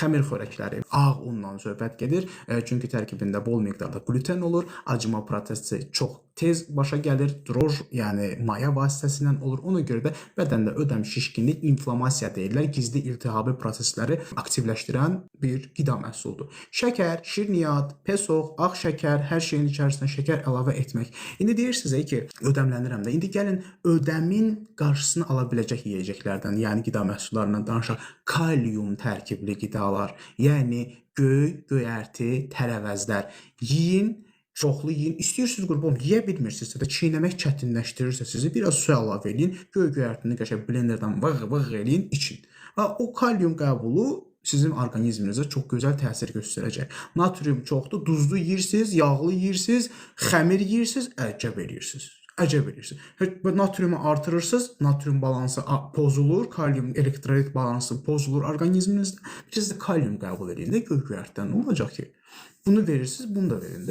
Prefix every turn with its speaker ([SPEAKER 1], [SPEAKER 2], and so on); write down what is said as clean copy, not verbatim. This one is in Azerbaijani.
[SPEAKER 1] xəmir xörəkləri, ağ undan söhbət gedir. Çünki tərkibində bol miqdarda gluten olur. Acıma prosesi çox tez başa gəlir. Droj, yəni maya vasitəsilə olur. Ona görə də bədəndə ödəm, şişkinlik, inflamasiya deyirlər. Gizli iltihabi prosesləri aktivləşdirən bir qida məhsuludur. Şəkər, şirniyyat, pesoq, ağ şəkər, hər şeyin içərisinə şəkər əlavə etmək. İndi deyirsiniz ki, ödəmlənirəm də. İndi gəlin ödəmin qarşısını ala biləcək yeyəcəklərdən, yəni qida məhsullarından danışaq. Kalium tərkibli qidalar, yəni göy, göyərti, tərəvəzlər. Yeyin, çoxlu yeyin. İstəyirsiniz qurban, yeyə bilmirsinizsə də çiynəmək çətinləşdirirsə sizi, biraz su əlavə edin, göy göyərtini qəşəng blenderdan vıq-vıq eləyin, için. O kalium qəbulu sizin orqanizminizə çox gözəl təsir göstərəcək. Natrium çoxdur, duzlu yeyirsiniz, yağlı yeyirsiniz, xəmir yeyirsiniz, əcəb eləyirsiniz. Əcəb eləyirsiniz. Natriumu artırırsınız, natrium balansı pozulur, kalium elektrolit balansı pozulur orqanizminizdə. Siz də kalium qəbul edin də göy göyərtidən. Nə olacaq ki? Bunu verirsiniz, bunu da verin də.